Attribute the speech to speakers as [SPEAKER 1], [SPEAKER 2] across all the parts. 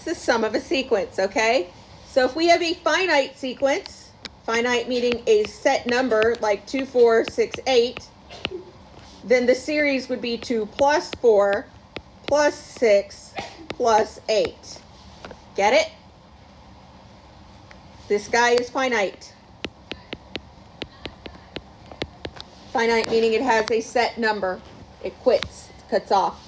[SPEAKER 1] the sum of a sequence, okay? So if we have a finite sequence, finite meaning a set number like 2, 4, 6, 8, then the series would be 2 plus 4 plus 6 plus 8. Get it? This guy is finite. Finite meaning it has a set number. It quits, it cuts off.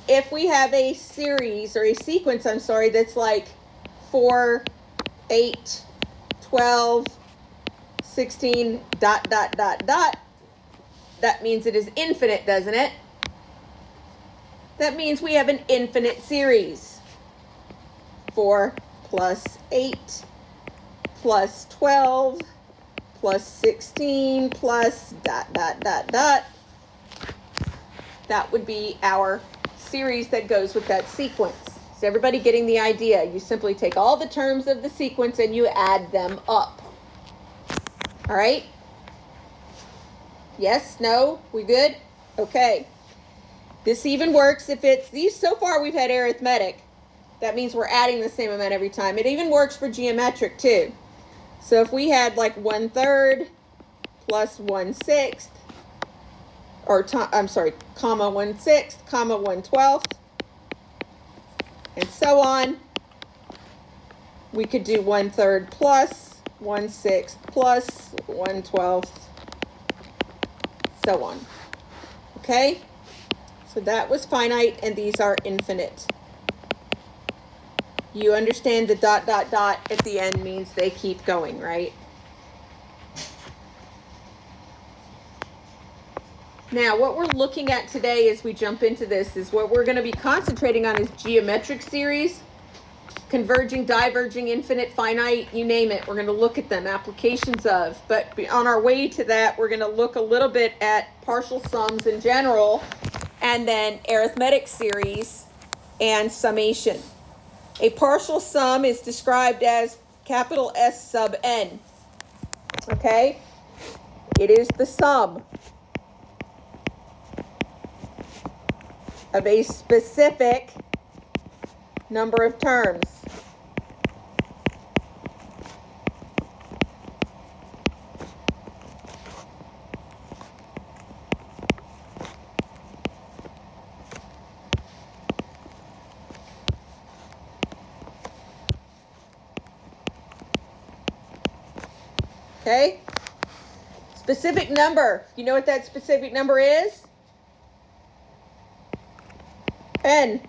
[SPEAKER 1] If we have a series or a sequence, I'm sorry, that's like 4, 8, 12, 16, dot, dot, dot, dot, that means it is infinite, doesn't it? That means we have an infinite series. 4 plus 8 plus 12 plus 16 plus dot, dot, dot, dot. That would be our series that goes with that sequence. Is everybody getting the idea? You simply take all the terms of the sequence and you add them up. All right? Yes? No? We good? Okay. This even works if it's, these so far we've had arithmetic. That means we're adding the same amount every time. It even works for geometric too. So if we had like 1/3 plus 1/6, or comma 1/6, comma 1/12, and so on, we could do 1/3 plus 1/6 plus 1/12, so on. Okay? So that was finite, and these are infinite. You understand the dot, dot, dot at the end means they keep going, right? Now, what we're looking at today as we jump into this is what we're going to be concentrating on is geometric series, converging, diverging, infinite, finite, you name it. We're going to look at them, applications of. But on our way to that, we're going to look a little bit at partial sums in general, and then arithmetic series and summation. A partial sum is described as capital S sub n. Okay? It is the sum of a specific number of terms. Okay? Specific number. You know what that specific number is? N.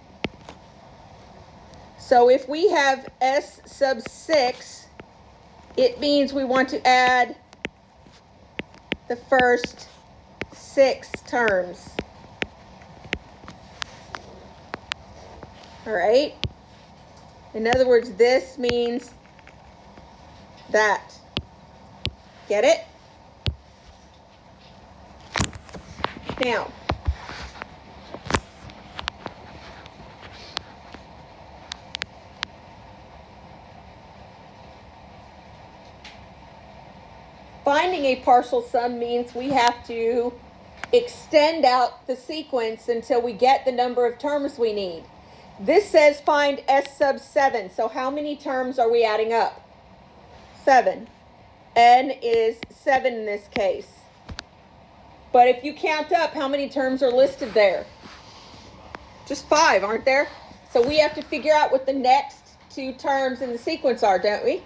[SPEAKER 1] So if we have S sub 6, it means we want to add the first 6 terms. All right? In other words, this means that. Get it? Now, finding a partial sum means we have to extend out the sequence until we get the number of terms we need. This says find S sub 7. So how many terms are we adding up? 7. N is 7 in this case. But if you count up, how many terms are listed there? Just 5, aren't there? So we have to figure out what the next 2 terms in the sequence are, don't we?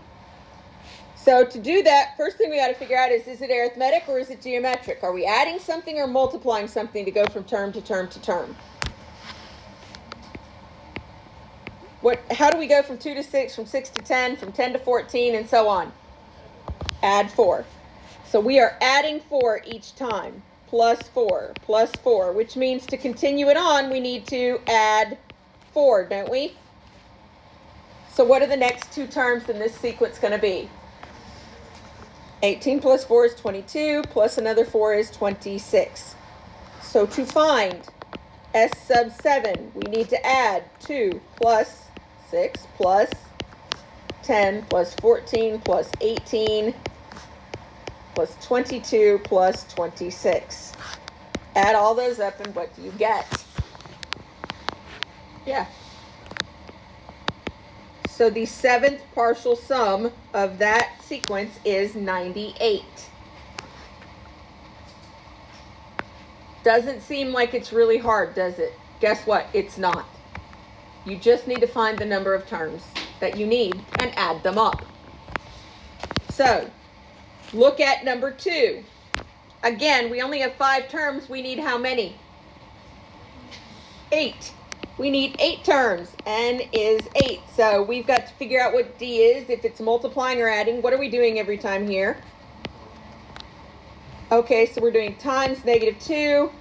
[SPEAKER 1] So to do that, first thing we got to figure out is it arithmetic or is it geometric? Are we adding something or multiplying something to go from term to term to term? How do we go from 2 to 6, from 6 to 10, from 10 to 14, and so on? Add 4. So we are adding 4 each time. Plus 4, which means to continue it on, we need to add 4, don't we? So what are the next 2 terms in this sequence going to be? 18 plus 4 is 22, plus another 4 is 26. So to find S sub 7, we need to add 2 plus 6 plus 10 plus 14 plus 18 plus 22 plus 26. Add all those up and what do you get? Yeah. So the seventh partial sum of that sequence is 98. Doesn't seem like it's really hard, does it? Guess what? It's not. You just need to find the number of terms that you need and add them up. So, look at number 2. Again, we only have 5 terms. We need how many? 8. We need 8 terms. N is 8. So we've got to figure out what D is, if it's multiplying or adding. What are we doing every time here? Okay, so we're doing times -2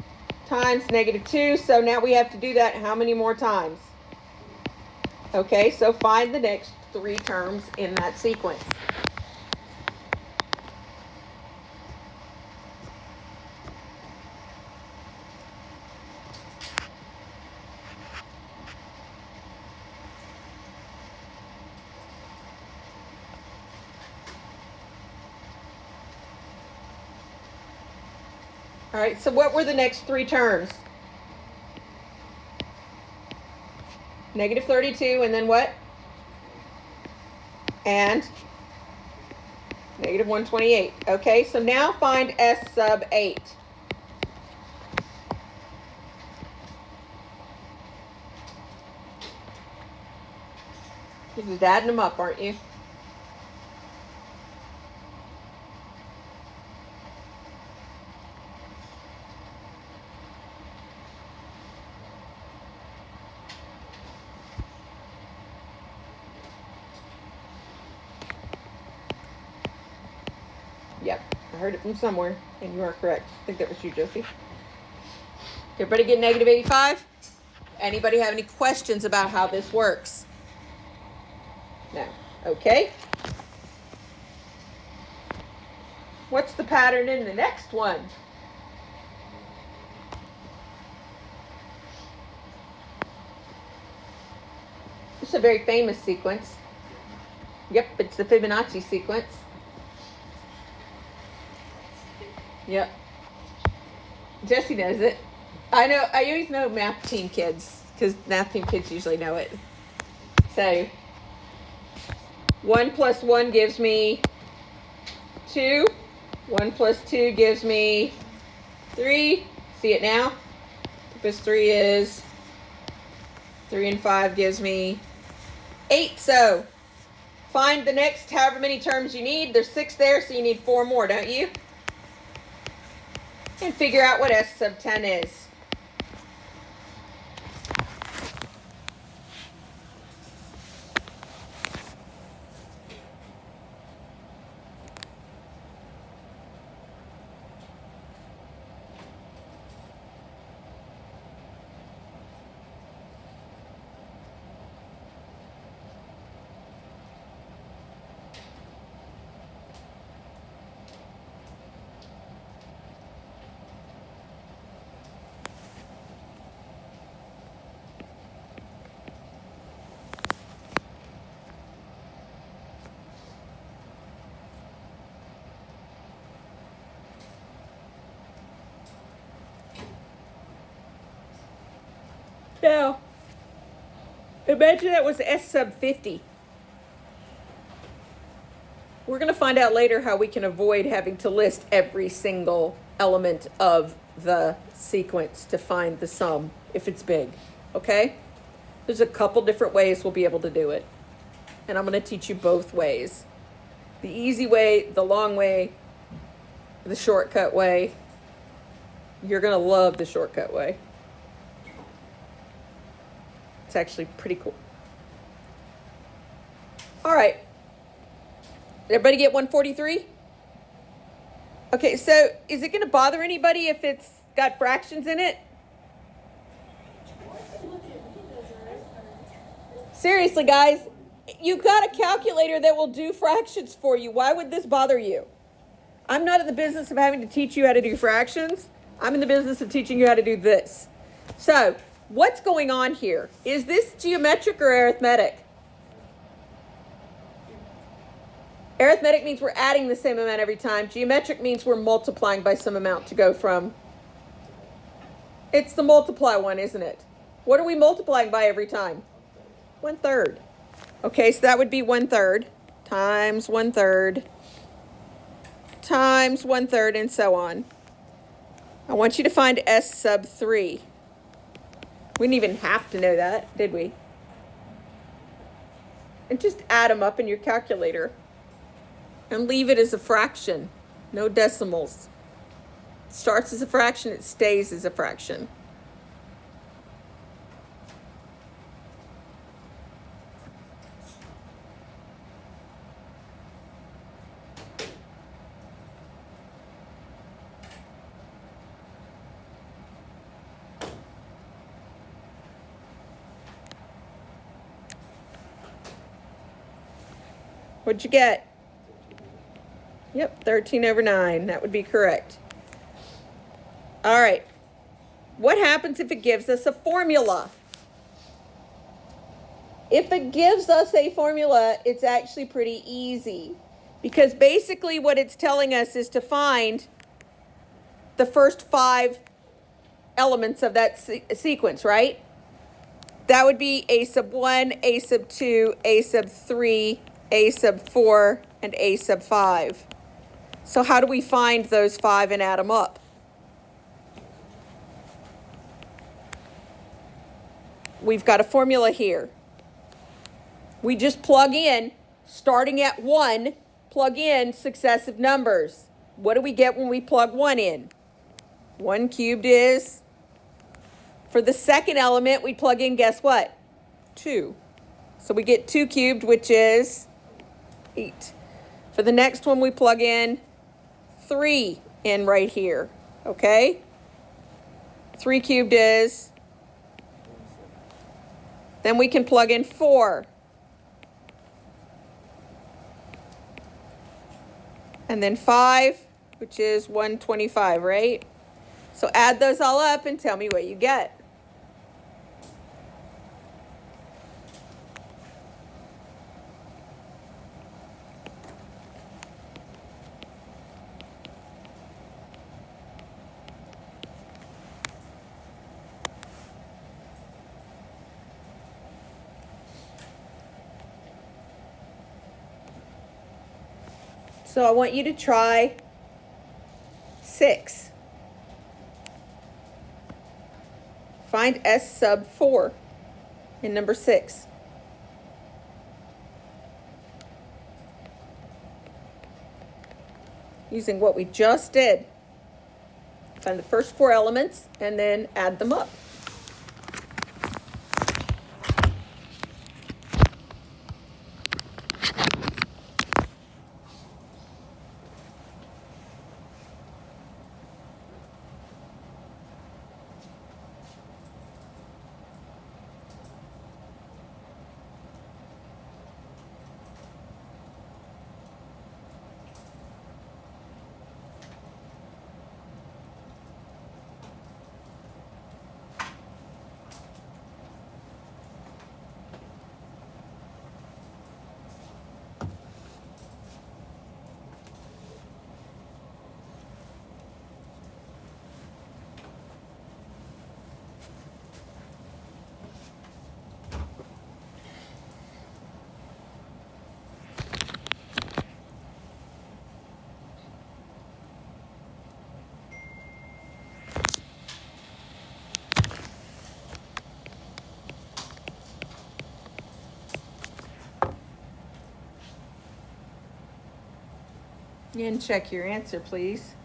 [SPEAKER 1] times -2. So now we have to do that how many more times? Okay, so find the next 3 terms in that sequence. All right, so what were the next 3 terms? -32, and then what? And -128. Okay, so now find S sub 8. You're just adding them up, aren't you? Yep, I heard it from somewhere, and you are correct. I think that was you, Josie. Everybody get -85? Anybody have any questions about how this works? No. Okay. What's the pattern in the next one? It's a very famous sequence. Yep, it's the Fibonacci sequence. Yep. Jesse knows it. I always know math team kids, because math team kids usually know it. So, 1 plus 1 gives me 2. 1 plus 2 gives me 3. See it now? 2 plus 3 is 3, and 5 gives me 8. So, find the next however many terms you need. There's 6 there, so you need 4 more, don't you? And figure out what S sub 10 is. Now, imagine that was S sub 50. We're going to find out later how we can avoid having to list every single element of the sequence to find the sum if it's big, okay? There's a couple different ways we'll be able to do it. And I'm going to teach you both ways. The easy way, the long way, the shortcut way. You're going to love the shortcut way. It's actually pretty cool. All right. Everybody get 143? Okay, so is it going to bother anybody if it's got fractions in it? Seriously, guys, you've got a calculator that will do fractions for you. Why would this bother you? I'm not in the business of having to teach you how to do fractions. I'm in the business of teaching you how to do this. So, what's going on here? Is this geometric or arithmetic? Arithmetic means we're adding the same amount every time. Geometric means we're multiplying by some amount to go from. It's the multiply one, isn't it? What are we multiplying by every time? 1/3. Okay, so that would be 1/3 times 1/3 times 1/3 and so on. I want you to find S sub 3. We didn't even have to know that, did we? And just add them up in your calculator. And leave it as a fraction. No decimals. It starts as a fraction, it stays as a fraction. What'd you get? Yep, 13/9. That would be correct. All right. What happens if it gives us a formula? If it gives us a formula, it's actually pretty easy. Because basically what it's telling us is to find the first 5 elements of that sequence, right? That would be A sub 1, A sub 2, A sub 3, A sub 4, and A sub 5. So how do we find those 5 and add them up? We've got a formula here. We just plug in, starting at 1, plug in successive numbers. What do we get when we plug 1 in? 1 cubed is, for the second element, we plug in, guess what? 2. So we get 2 cubed, which is 8. For the next one, we plug in 3 in right here, okay? 3 cubed is, then we can plug in 4. And then 5, which is 125, right? So add those all up and tell me what you get. So I want you to try 6. Find S sub 4 in number 6. Using what we just did. Find the first 4 elements and then add them up. And check your answer, please.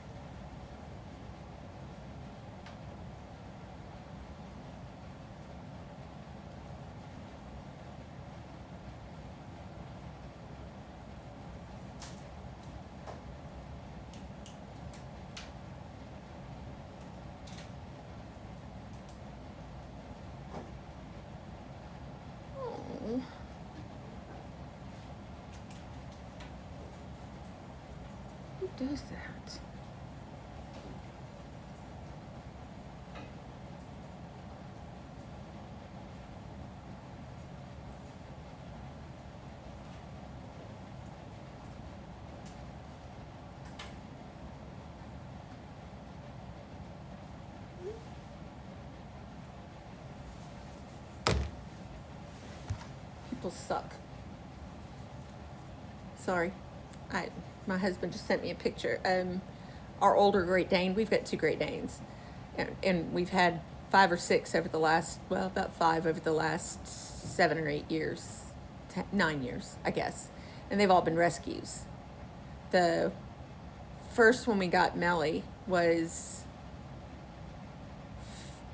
[SPEAKER 1] Who does that? People suck. Sorry. My husband just sent me a picture. Our older Great Dane, we've got 2 Great Danes. And we've had 5 or 6 over the last, well, about 5 over the last 7 or 8 years. 9 years, I guess. And they've all been rescues. The first one we got, Melly, was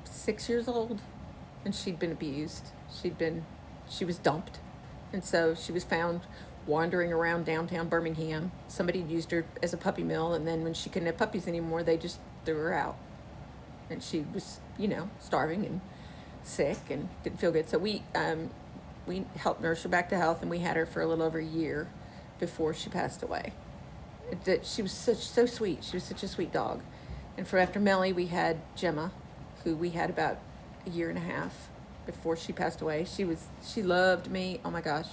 [SPEAKER 1] 6 years old, and she'd been abused. She was dumped. And so she was found wandering around downtown Birmingham. Somebody used her as a puppy mill, and then when she couldn't have puppies anymore, they just threw her out. And she was, starving and sick and didn't feel good. So we helped nurse her back to health, and we had her for a little over a year before she passed away. She was so sweet. She was such a sweet dog. And after Melly, we had Gemma, who we had about a year and a half before she passed away. She loved me. Oh my gosh.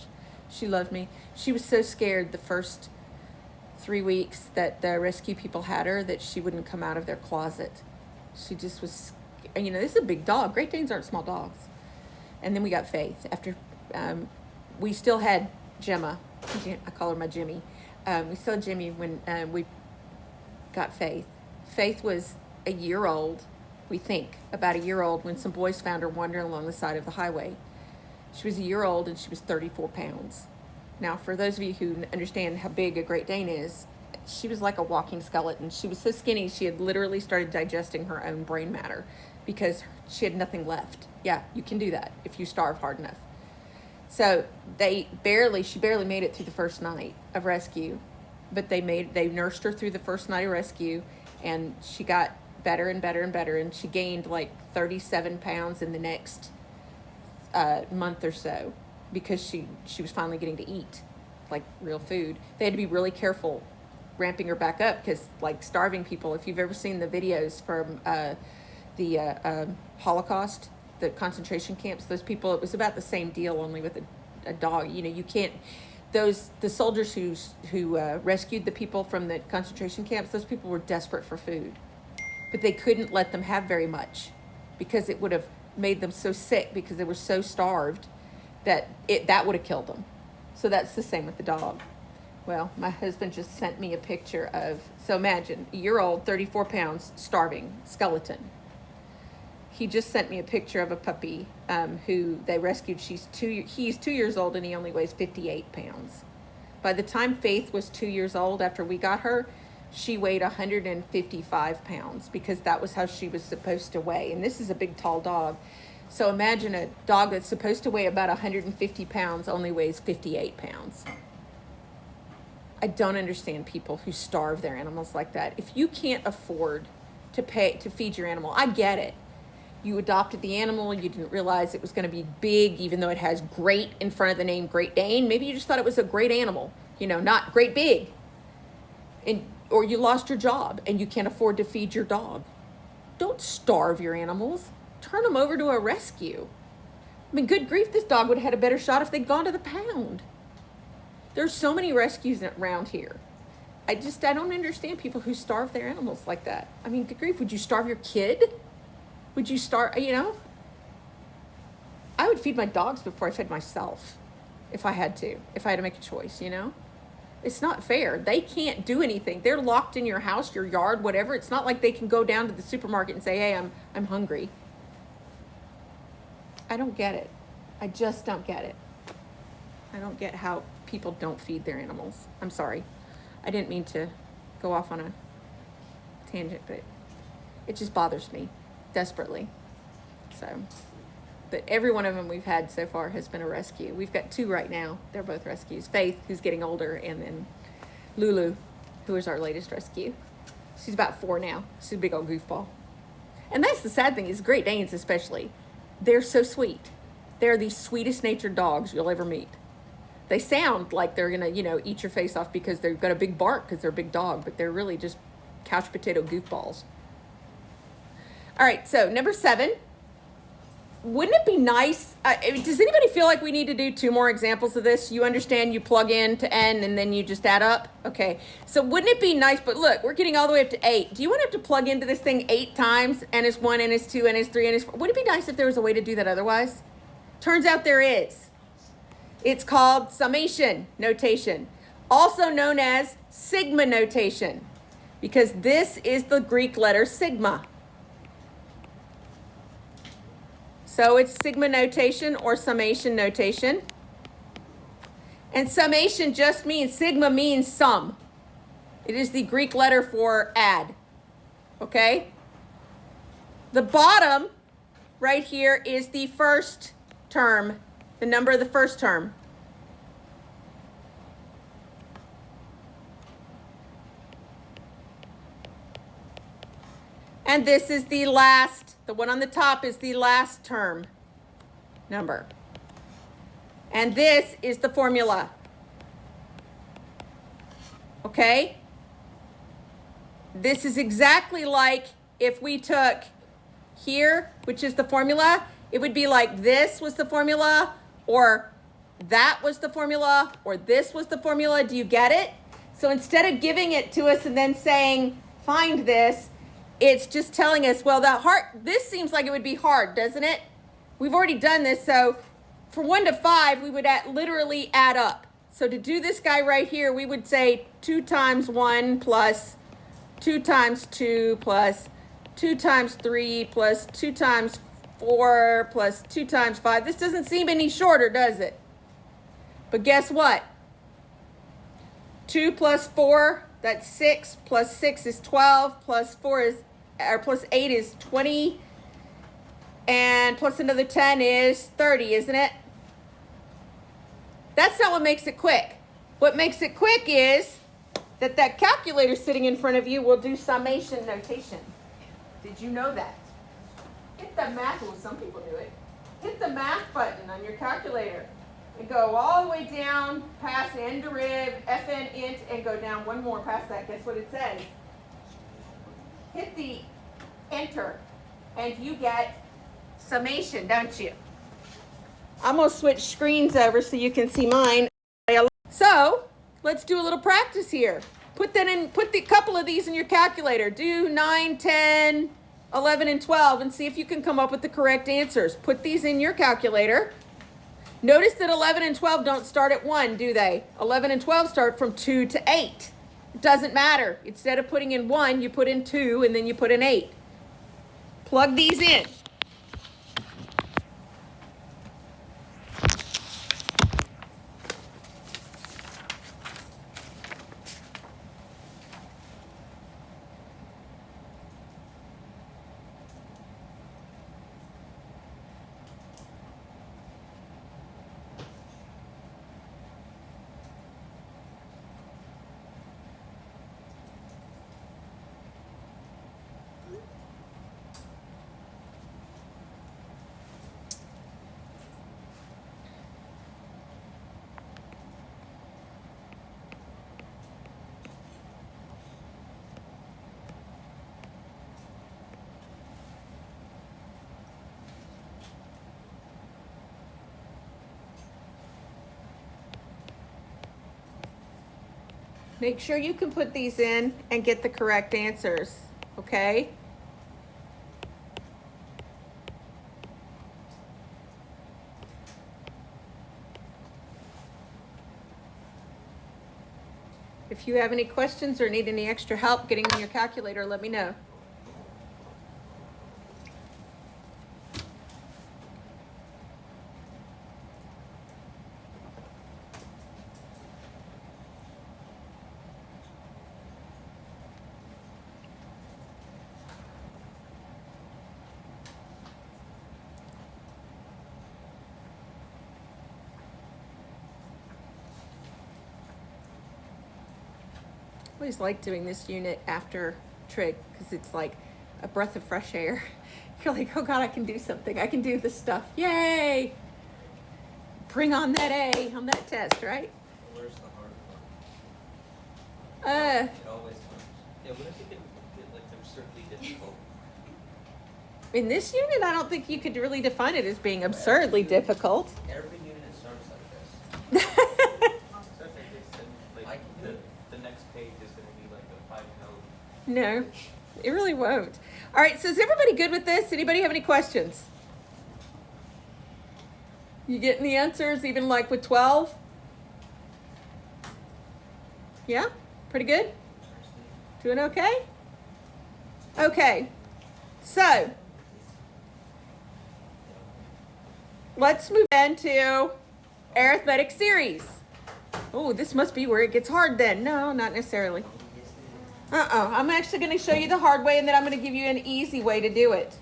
[SPEAKER 1] She loved me. She was so scared the first 3 weeks that the rescue people had her that she wouldn't come out of their closet. She just was, this is a big dog. Great Danes aren't small dogs. And then we got Faith. After, we still had Gemma. I call her my Jimmy. We still had Jimmy when we got Faith. Faith was a year old, we think, about a year old, when some boys found her wandering along the side of the highway. She was a year old, and she was 34 pounds. Now, for those of you who understand how big a Great Dane is, she was like a walking skeleton. She was so skinny, she had literally started digesting her own brain matter because she had nothing left. Yeah, you can do that if you starve hard enough. So she barely made it through the first night of rescue, but they nursed her through the first night of rescue, and she got better and better and better, and she gained like 37 pounds in the next month or so because she was finally getting to eat like real food. They had to be really careful ramping her back up because, like, starving people, if you've ever seen the videos from the Holocaust, the concentration camps, those people, it was about the same deal, only with a dog. You can't, the soldiers who rescued the people from the concentration camps, those people were desperate for food, but they couldn't let them have very much because it would have made them so sick because they were so starved that would have killed them. So that's the same with the dog. Well, my husband just sent me a picture of, so imagine, a year old, 34 pounds, starving, skeleton. He just sent me a picture of a puppy who they rescued. He's 2 years old, and he only weighs 58 pounds. By the time Faith was 2 years old, after we got her, she weighed 155 pounds because that was how she was supposed to weigh. And this is a big, tall dog. So imagine a dog that's supposed to weigh about 150 pounds only weighs 58 pounds. I don't understand people who starve their animals like that. If you can't afford to feed your animal, I get it. You adopted the animal, you didn't realize it was going to be big, even though it has great in front of the name Great Dane. Maybe you just thought it was a great animal, not great big. Or you lost your job and you can't afford to feed your dog. Don't starve your animals. Turn them over to a rescue. I mean, good grief, this dog would have had a better shot if they'd gone to the pound. There's so many rescues around here. I don't understand people who starve their animals like that. I mean, good grief, would you starve your kid? Would you starve, I would feed my dogs before I fed myself if I had to make a choice, It's not fair. They can't do anything. They're locked in your house, your yard, whatever. It's not like they can go down to the supermarket and say, hey, I'm hungry. I don't get it. I just don't get it. I don't get how people don't feed their animals. I'm sorry. I didn't mean to go off on a tangent, but it just bothers me desperately. So, but every one of them we've had so far has been a rescue. We've got 2 right now. They're both rescues. Faith, who's getting older, and then Lulu, who is our latest rescue. She's about 4 now. She's a big old goofball. And that's the sad thing is Great Danes especially. They're so sweet. They're the sweetest natured dogs you'll ever meet. They sound like they're going to, eat your face off because they've got a big bark because they're a big dog, but they're really just couch potato goofballs. All right, so number 7. Wouldn't it be nice? Does anybody feel like we need to do 2 more examples of this? You understand you plug in to N and then you just add up? Okay, so wouldn't it be nice? But look, we're getting all the way up to 8. Do you want to have to plug into this thing 8 times? N is 1, N is 2, N is 3, N is 4. Wouldn't it be nice if there was a way to do that otherwise? Turns out there is. It's called summation notation. also known as sigma notation, because this is the Greek letter sigma. So it's sigma notation or summation notation. And summation just means, sigma means sum. It is the Greek letter for add. Okay? The bottom right here is the first term, the number of the first term. And this is the last, the one on the top is the last term number. And this is the formula. Okay? This is exactly like if we took here, which is the formula, it would be like this was the formula, or that was the formula, or this was the formula. Do you get it? So instead of giving it to us and then saying, find this, it's just telling us, well, this seems like it would be hard, doesn't it? We've already done this, so for 1 to 5, we would literally add up. So to do this guy right here, we would say 2 times 1 plus 2 times 2 plus 2 times 3 plus 2 times 4 plus 2 times 5. This doesn't seem any shorter, does it? But guess what? 2 plus 4, that's 6, plus 6 is 12, plus 8 is 20, and plus another 10 is 30, isn't it? That's not what makes it quick. What makes it quick is that calculator sitting in front of you will do summation notation. Did you know that? Hit the math, well, some people do it. Hit the math button on your calculator and go all the way down past n deriv, fn int, and go down one more past that. Guess what it says? Hit the enter, and you get summation, don't you? I'm going to switch screens over so you can see mine. So let's do a little practice here. Put the couple of these in your calculator. Do 9, 10, 11, and 12 and see if you can come up with the correct answers. Put these in your calculator. Notice that 11 and 12 don't start at 1, do they? 11 and 12 start from 2 to 8. It doesn't matter. Instead of putting in 1, you put in 2, and then you put in 8. Plug these in. Make sure you can put these in and get the correct answers, okay? If you have any questions or need any extra help getting on your calculator, let me know. I always like doing this unit after trig because it's like a breath of fresh air. You're like, oh God, I can do something. I can do this stuff. Yay! Bring on that A on that test, right?
[SPEAKER 2] Where's the hard part? It always comes. Yeah, what if you get like absurdly difficult?
[SPEAKER 1] In this unit, I don't think you could really define it as being absurdly difficult.
[SPEAKER 2] Every unit starts like this. So I think they said like the next page is going to be like a 5 note.
[SPEAKER 1] No, it really won't. All right, so is everybody good with this? Anybody have any questions? You getting the answers even like with 12? Yeah? Pretty good? Doing okay? Okay. So, let's move into arithmetic series. Oh, this must be where it gets hard then. No, not necessarily. I'm actually going to show you the hard way, and then I'm going to give you an easy way to do it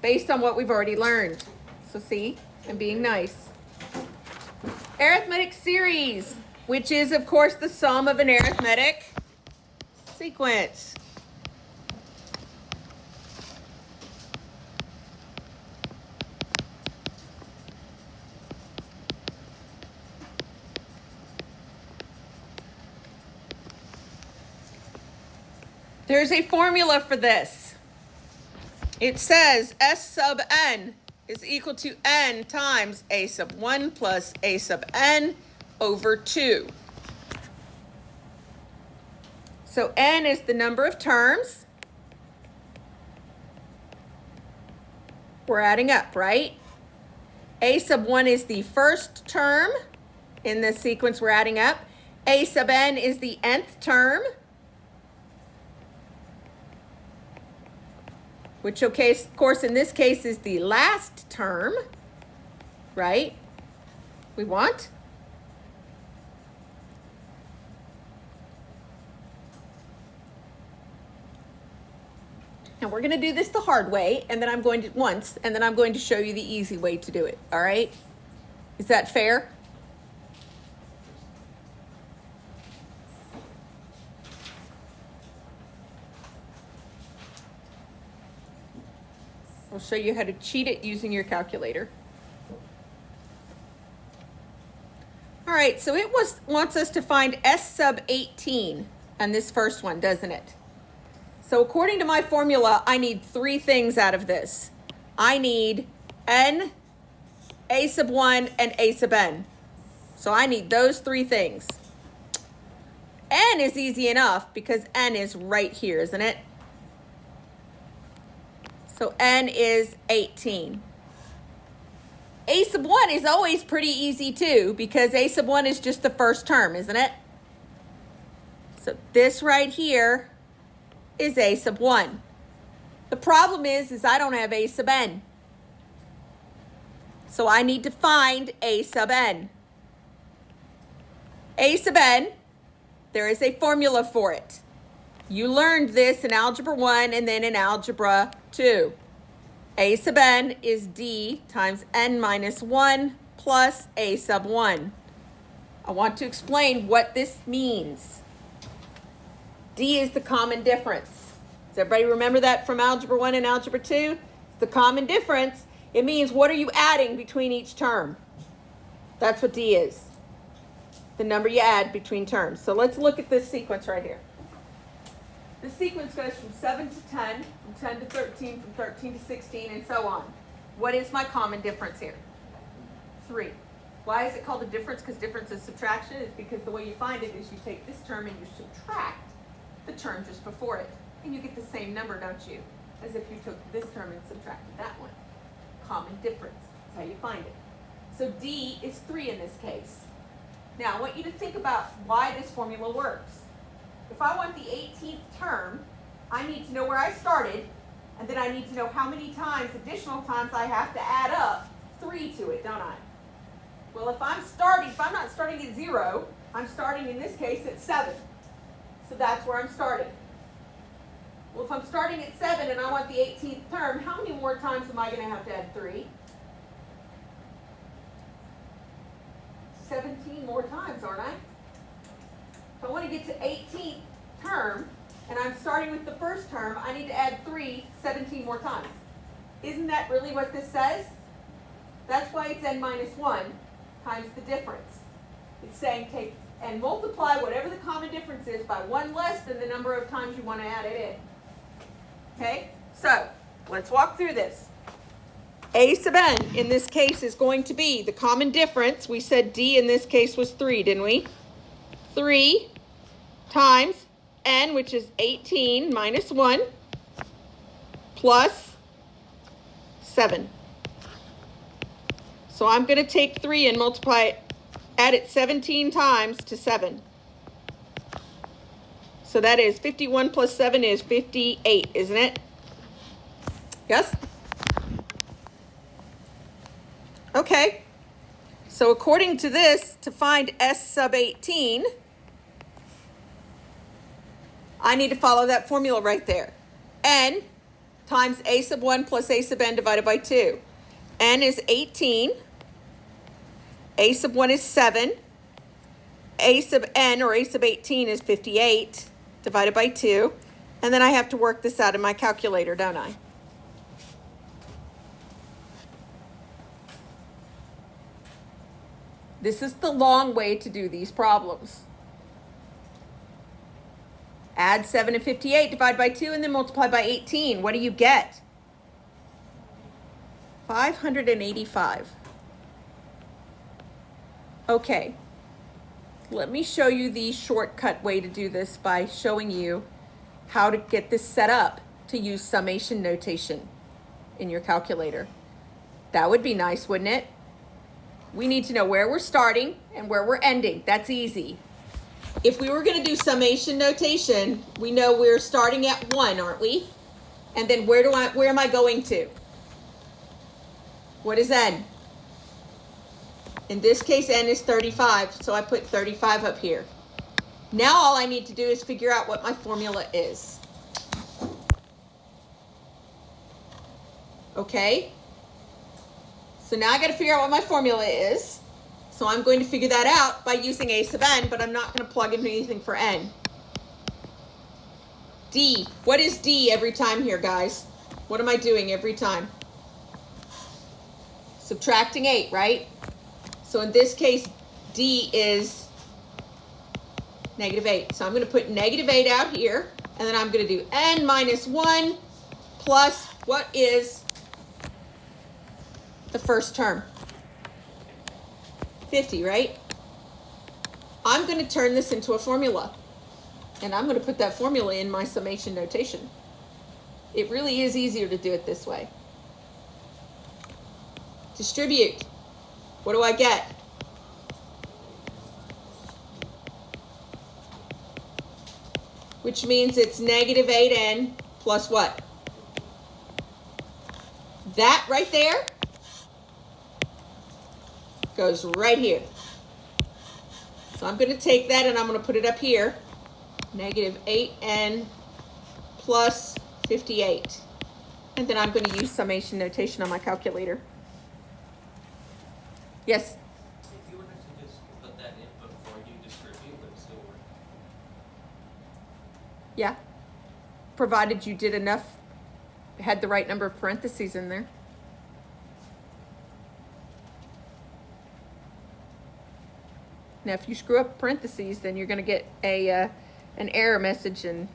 [SPEAKER 1] based on what we've already learned. So see, I'm being nice. Arithmetic series, which is, of course, the sum of an arithmetic sequence. There's a formula for this. It says S sub n is equal to n times a sub 1 plus a sub n over 2. So n is the number of terms. We're adding up, right? A sub 1 is the first term in the sequence we're adding up. A sub n is the nth term, which, of course, in this case is the last term, right? We want. And we're going to do this the hard way, and then I'm going to show you the easy way to do it, all right? Is that fair? I'll show you how to cheat it using your calculator. All right, so it wants us to find S sub 18 on this first one, doesn't it? So according to my formula, I need 3 things out of this. I need n, a sub 1, and a sub n. So I need those 3 things. N is easy enough because n is right here, isn't it? So n is 18. A sub 1 is always pretty easy too because a sub 1 is just the first term, isn't it? So this right here is a sub 1. The problem is I don't have a sub n. So I need to find a sub n. A sub n, there is a formula for it. You learned this in Algebra 1 and then in Algebra 2. A sub n is d times n minus 1 plus a sub 1. I want to explain what this means. D is the common difference. Does everybody remember that from Algebra 1 and Algebra 2? It's the common difference. It means what are you adding between each term? That's what D is. The number you add between terms. So let's look at this sequence right here. This sequence goes from 7 to 10, from 10 to 13, from 13 to 16, and so on. What is my common difference here? 3. Why is it called a difference? Because difference is subtraction. It's because the way you find it is you take this term and you subtract the term just before it. And you get the same number, don't you? As if you took this term and subtracted that one. Common difference. That's how you find it. So D is 3 in this case. Now, I want you to think about why this formula works. If I want the 18th term, I need to know where I started, and then I need to know how many times, additional times I have to add up 3 to it, don't I? Well, if I'm not starting at 0, I'm starting in this case at 7. So that's where I'm starting. Well, if I'm starting at 7 and I want the 18th term, how many more times am I going to have to add 3? 17 more times, aren't I? If I want to get to 18th term, and I'm starting with the first term, I need to add 17 more times. Isn't that really what this says? That's why it's n minus 1 times the difference. It's saying take and multiply whatever the common difference is by 1 less than the number of times you want to add it in. Okay? So, let's walk through this. A sub n in this case is going to be the common difference. We said D in this case was 3, didn't we? 3 times n, which is 18 minus 1, plus 7. So I'm going to take 3 and multiply it, add it 17 times to 7. So that is 51 plus 7 is 58, isn't it? Yes? Okay. So according to this, to find S sub 18, I need to follow that formula right there. N times A sub 1 plus A sub n divided by 2. N is 18. A sub 1 is 7. A sub n, or A sub 18, is 58 divided by 2. And then I have to work this out in my calculator, don't I? This is the long way to do these problems. Add 7 and 58, divide by 2, and then multiply by 18. What do you get? 585. Okay. Let me show you the shortcut way to do this by showing you how to get this set up to use summation notation in your calculator. That would be nice, wouldn't it? We need to know where we're starting and where we're ending. That's easy. If we were going to do summation notation, we know we're starting at 1, aren't we? And then where am I going to? What is n? In this case, n is 35, so I put 35 up here. Now all I need to do is figure out what my formula is. Okay? So now I got to figure out what my formula is. So I'm going to figure that out by using A sub n, but I'm not going to plug in anything for n. D. What is D every time here, guys? What am I doing every time? Subtracting 8, right? So in this case, D is -8. So I'm going to put -8 out here, and then I'm going to do n minus 1 plus what is the first term? 50, right? I'm going to turn this into a formula, and I'm going to put that formula in my summation notation. It really is easier to do it this way. Distribute. What do I get? Which means it's -8n plus what? That right there goes right here. So I'm going to take that and I'm going to put it up here. -8n plus 58. And then I'm going to use summation notation on my calculator. Yes?
[SPEAKER 2] If you wanted to just put that in before you distribute, would it still work?
[SPEAKER 1] Yeah. Provided you did enough, had the right number of parentheses in there. Now, if you screw up parentheses, then you're going to get an error message and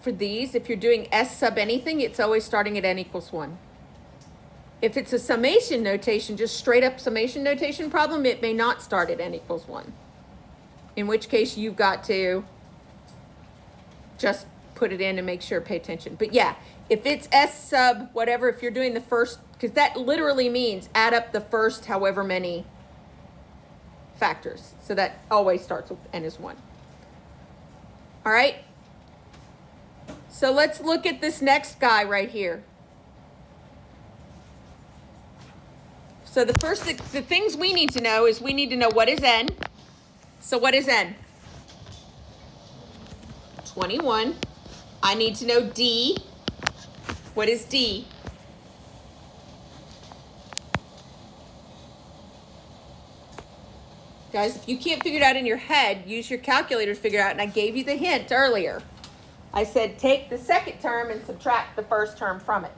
[SPEAKER 1] for these, if you're doing S sub anything, it's always starting at n equals 1. If it's a summation notation, just straight up summation notation problem, it may not start at n equals 1. In which case you've got to just put it in and make sure, pay attention. But yeah, if it's S sub whatever, if you're doing the first, because that literally means add up the first however many factors. So that always starts with n is 1. All right? So let's look at this next guy right here. So the first, the things we need to know is we need to know what is n. So what is n? 21. I need to know d. What is d? Guys, if you can't figure it out in your head, use your calculator to figure it out. And I gave you the hint earlier. I said take the second term and subtract the first term from it.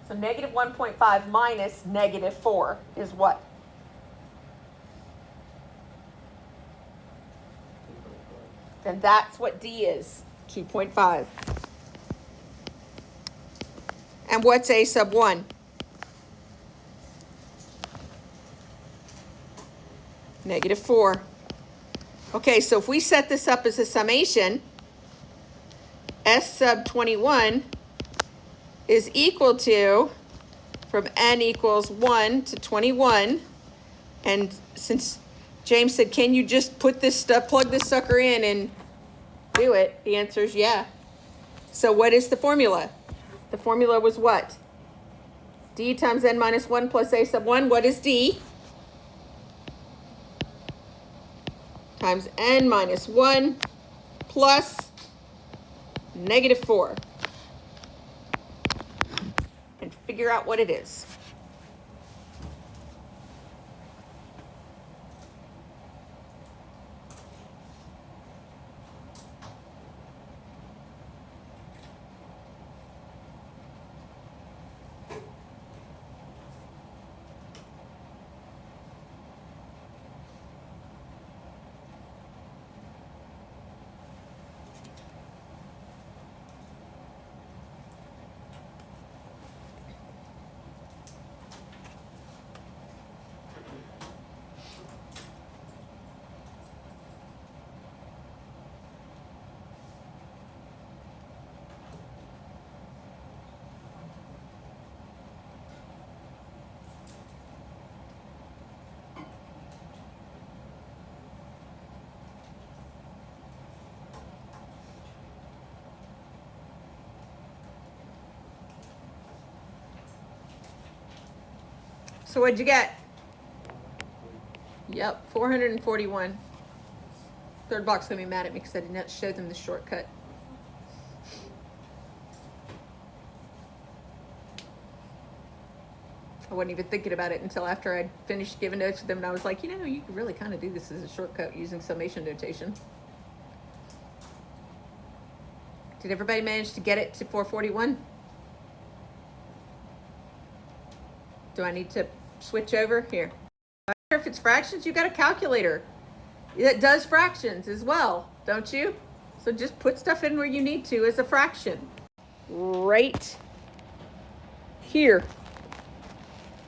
[SPEAKER 1] So -1.5 minus -4 is what? then that's what D is, 2.5. And what's A sub 1? -4. Okay, so if we set this up as a summation, S sub 21 is equal to, from n equals 1 to 21, and since James said, can you just put this stuff, plug this sucker in and do it? The answer is yeah. So what is the formula? The formula was what? D times n minus 1 plus A sub 1. What is D? Times n minus 1 plus -4. And figure out what it is. So what'd you get? Yep, 441. Third box gonna be mad at me because I did not show them the shortcut. I wasn't even thinking about it until after I'd finished giving notes to them, and I was like, you know, you could really kind of do this as a shortcut using summation notation. Did everybody manage to get it to 441? Do I need to switch over? Here. If it's fractions, you've got a calculator that does fractions as well, don't you? So just put stuff in where you need to as a fraction. Right here.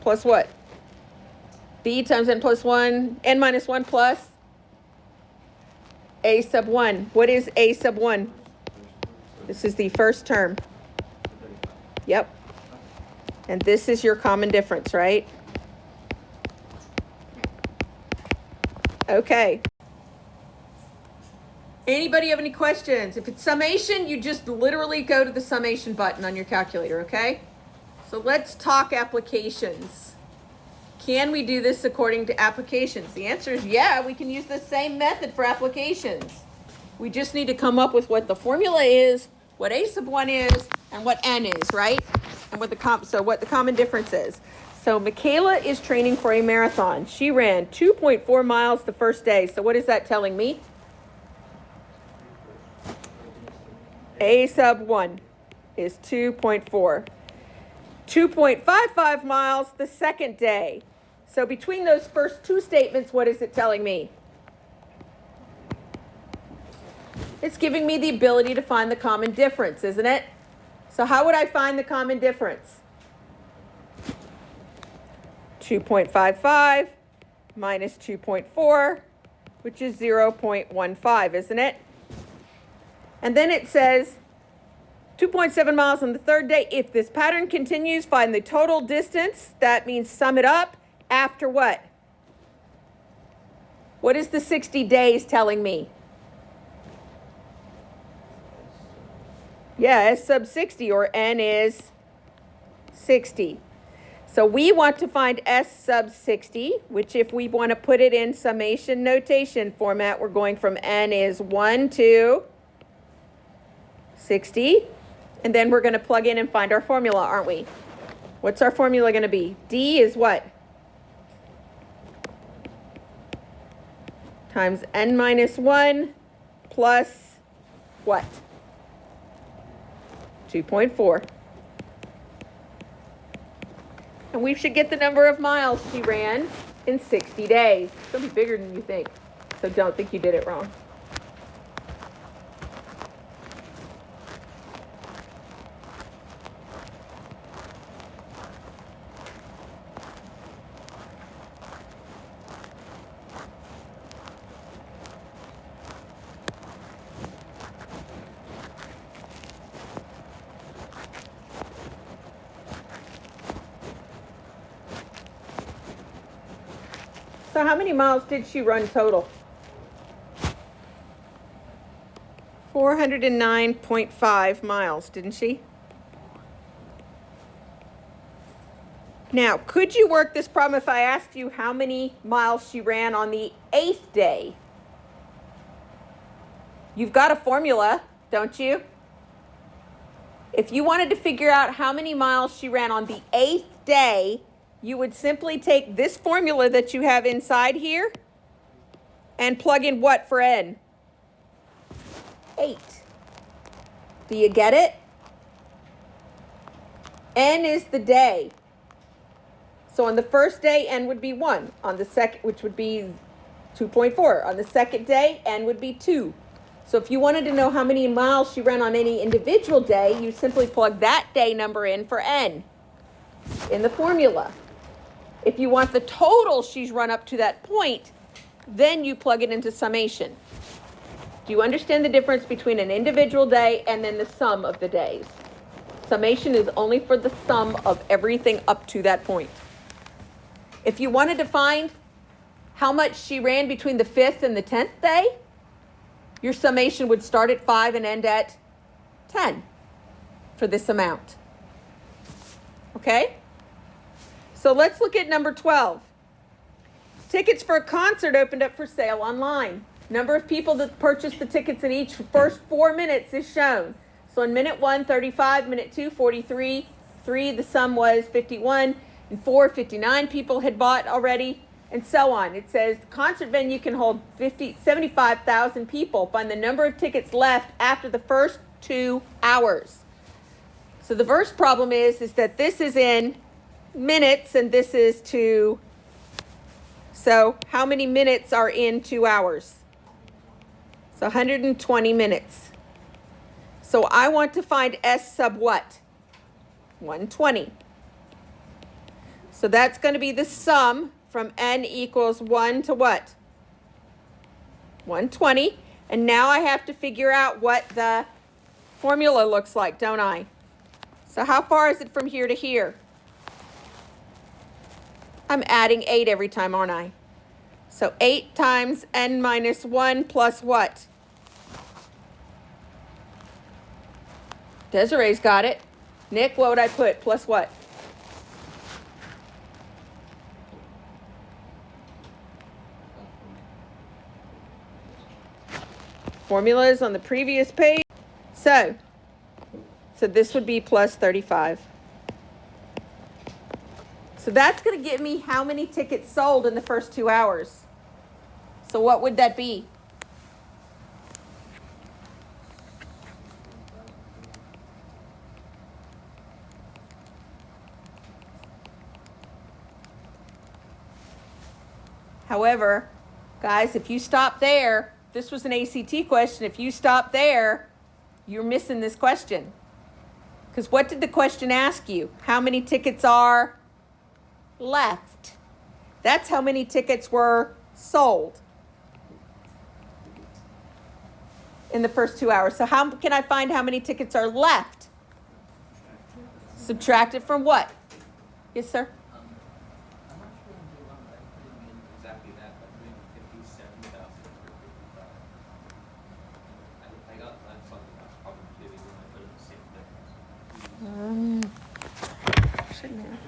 [SPEAKER 1] Plus what? B times n plus 1, n minus 1 plus A sub 1. What is A sub 1? This is the first term. Yep. And this is your common difference, right? Okay. Anybody have any questions? If it's summation, you just literally go to the summation button on your calculator, okay? So let's talk applications. Can we do this according to applications? The answer is yeah, we can use the same method for applications. We just need to come up with what the formula is, what A sub 1 is, and what n is, right? And what the common difference is. So Michaela is training for a marathon. She ran 2.4 miles the first day. So what is that telling me? A sub 1 is 2.4. 2.55 miles the second day. So between those first two statements, what is it telling me? It's giving me the ability to find the common difference, isn't it? So how would I find the common difference? 2.55 minus 2.4, which is 0.15, isn't it? And then it says 2.7 miles on the third day. If this pattern continues, find the total distance. That means sum it up after what? What is the 60 days telling me? Yeah, S sub 60, or n is 60. So we want to find S sub 60, which if we want to put it in summation notation format, we're going from n is 1 to 60. And then we're going to plug in and find our formula, aren't we? What's our formula going to be? D is what? Times n minus 1 plus what? 2.4. And we should get the number of miles she ran in 60 days. It's going to be bigger than you think. So don't think you did it wrong. So how many miles did she run total? 409.5 miles, didn't she? Now, could you work this problem if I asked you how many miles she ran on the 8th day? You've got a formula, don't you? If you wanted to figure out how many miles she ran on the 8th day, you would simply take this formula that you have inside here and plug in what for n? 8. Do you get it? N is the day. So on the first day, n would be 1. On the second, which would be 2.4. On the second day, n would be 2. So if you wanted to know how many miles she ran on any individual day, you simply plug that day number in for n in the formula. If you want the total she's run up to that point, then you plug it into summation. Do you understand the difference between an individual day and then the sum of the days? Summation is only for the sum of everything up to that point. If you wanted to find how much she ran between the 5th and the 10th day, your summation would start at 5 and end at 10 for this amount. Okay? So let's look at number 12. Tickets for a concert opened up for sale online. Number of people that purchased the tickets in each first 4 minutes is shown. So in minute 1, 35, minute 2, 43, 3, the sum was 51, and 4, 59 people had bought already, and so on. It says the concert venue can hold 75,000 people. Find the number of tickets left after the first 2 hours. So the first problem is that this is in minutes and this is so how many minutes are in 2 hours? So 120 minutes. So I want to find S sub what? 120. So that's going to be the sum from n equals 1 to what? 120. And now I have to figure out what the formula looks like, don't I? So how far is it from here to here? I'm adding 8 every time, aren't I? So 8 times n minus 1 plus what? Desiree's got it. Nick, what would I put? Plus what? Formula is on the previous page. So this would be plus 35. So that's going to give me how many tickets sold in the first 2 hours. So what would that be? However, guys, if you stop there, this was an ACT question. If you stop there, you're missing this question. Because what did the question ask you? How many tickets are left? That's how many tickets were sold in the first 2 hours. So how can I find how many tickets are left? Subtract it from what? Yes, sir?
[SPEAKER 2] I'm not sure I'm doing exactly that, but I'm doing 57,355. I got that something that's probably giving when I put in the same difference.
[SPEAKER 1] Shouldn't have.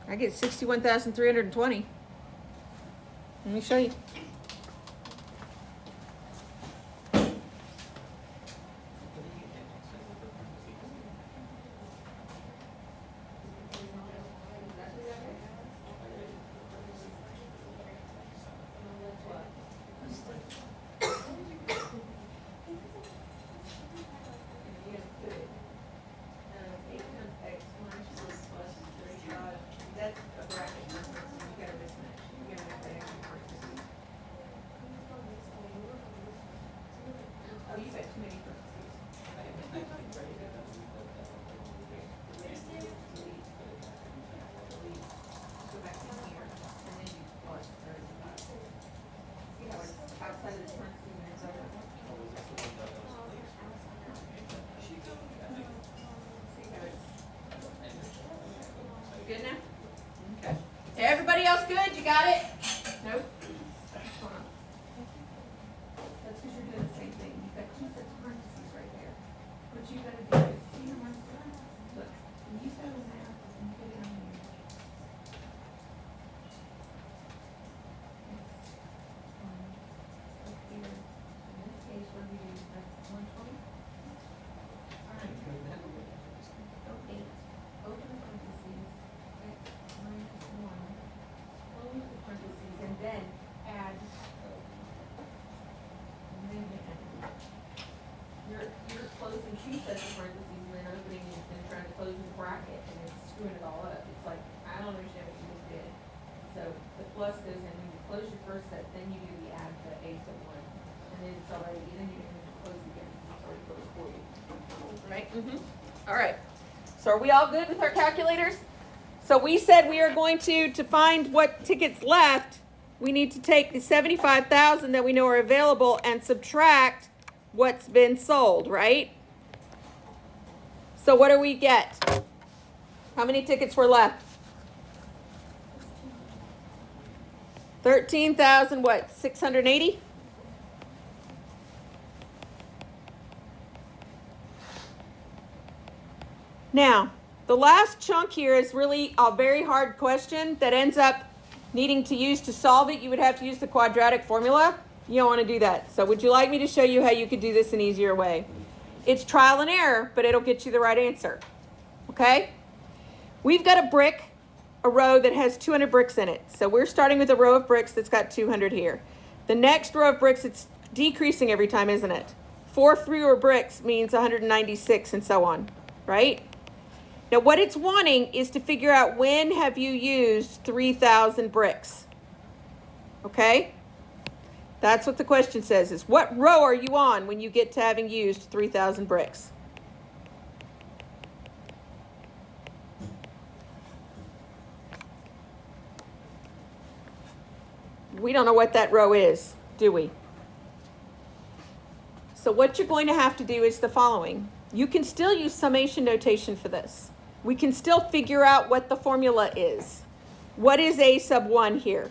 [SPEAKER 1] I get 61,320. Let me show you. Good now? Okay. Everybody else good? You got it? Nope. Hold on. That's because you're doing the same thing. You've got two sets of parentheses right there. What you gotta do is see them on look, when you go in there and put it on here. Up here. In this case, what do we do? Like 120? All right. Go 8. Open the parentheses. X minus 1. Close the parentheses and then add. And then add. You're closing two sets of parentheses and then opening and trying to close the bracket and it's screwing it all up. It's like, I don't understand what you just did. So the plus goes in, when you close your first set, then you do the add the a sub 1. And then it's already, then you can close it again. It's already closed for you. Right? Mm-hmm. All right. So are we all good with our calculators? So we said we are going to find what tickets left, we need to take the 75,000 that we know are available and subtract what's been sold, right? So what do we get? How many tickets were left? 13,000 what? 680? Now, the last chunk here is really a very hard question that ends up needing to use to solve it. You would have to use the quadratic formula. You don't want to do that. So would you like me to show you how you could do this an easier way? It's trial and error, but it'll get you the right answer. Okay? We've got a row that has 200 bricks in it. So we're starting with a row of bricks that's got 200 here. The next row of bricks, it's decreasing every time, isn't it? 4 fewer bricks means 196 and so on, right? Now what it's wanting is to figure out when have you used 3,000 bricks. Okay? That's what the question says, is what row are you on when you get to having used 3,000 bricks? We don't know what that row is, do we? So what you're going to have to do is the following. You can still use summation notation for this. We can still figure out what the formula is. What is a sub 1 here?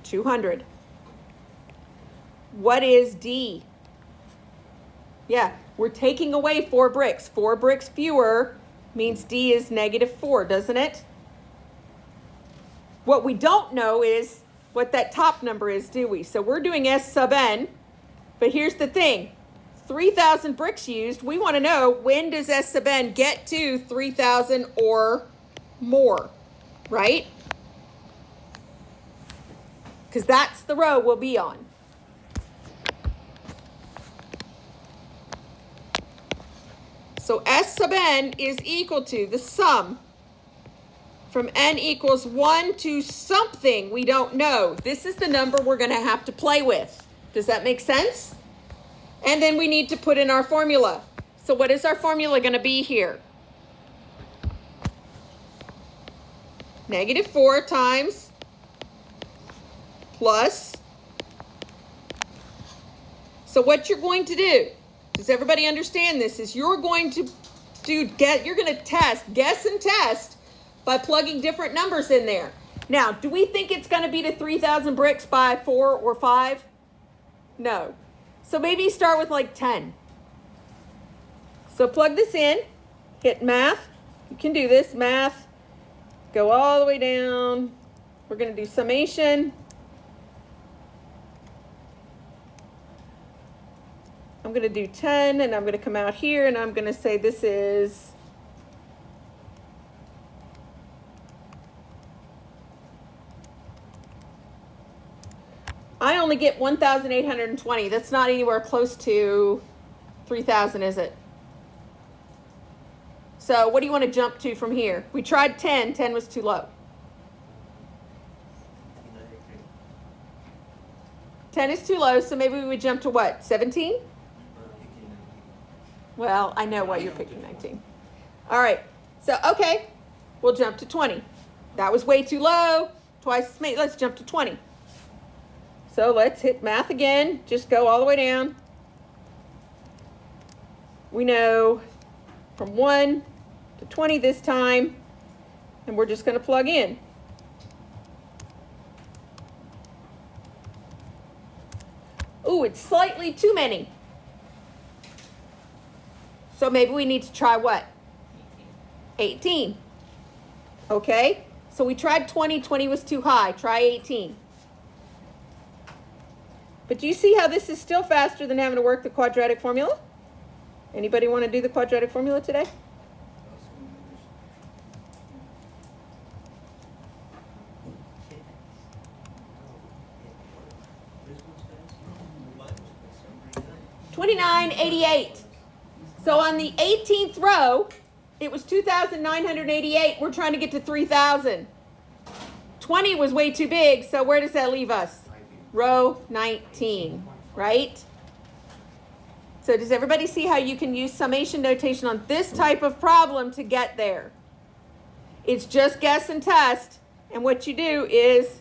[SPEAKER 1] 200. What is D? Yeah, we're taking away 4 bricks. 4 bricks fewer means D is -4, doesn't it? What we don't know is what that top number is, do we? So we're doing S sub n, but here's the thing. 3,000 bricks used, we want to know when does S sub n get to 3,000 or more, right? Because that's the row we'll be on. So S sub n is equal to the sum from n equals 1 to something we don't know. This is the number we're going to have to play with. Does that make sense? And then we need to put in our formula. So what is our formula going to be here? -4 times plus. So what you're going to do, does everybody understand this, is you're going to guess and test by plugging different numbers in there. Now, do we think it's going to be to 3,000 bricks by 4 or 5? No. So maybe start with like 10. So plug this in, hit math. You can do this, math. Go all the way down. We're going to do summation. I'm going to do 10 and I'm going to come out here and I'm going to say this is I only get 1,820. That's not anywhere close to 3,000, is it? So what do you want to jump to from here? We tried 10. 10 was too low. 10 is too low, so maybe we would jump to what? 17? Well, I know why you're picking 19. All right. So, okay. We'll jump to 20. That was way too low. Twice as many. Let's jump to 20. So let's hit math again. Just go all the way down. We know from 1 to 20 this time, and we're just going to plug in. Ooh, it's slightly too many. So maybe we need to try what? 18. Okay, so we tried 20, 20 was too high. Try 18. But do you see how this is still faster than having to work the quadratic formula? Anybody want to do the quadratic formula today? $29.88. So on the 18th row, it was 2,988. We're trying to get to 3,000. 20 was way too big, so where does that leave us? Row 19, right? So does everybody see how you can use summation notation on this type of problem to get there? It's just guess and test, and what you do is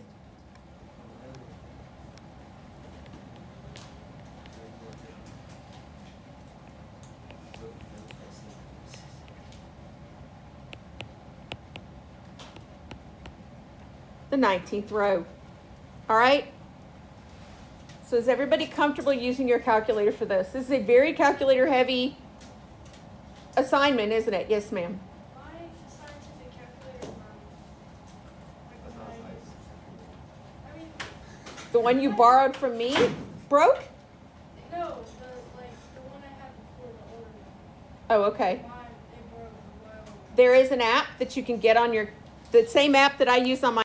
[SPEAKER 1] the 19th row. All right? So is everybody comfortable using your calculator for this? This is a very calculator heavy assignment, isn't it? Yes, ma'am.
[SPEAKER 3] My scientific calculator I mean,
[SPEAKER 1] The one you borrowed from me broke?
[SPEAKER 3] no, the one I had before, the older one.
[SPEAKER 1] Oh, okay.
[SPEAKER 3] Mine, they broke a while ago.
[SPEAKER 1] There is an app that you can get on your, the same app that I use on my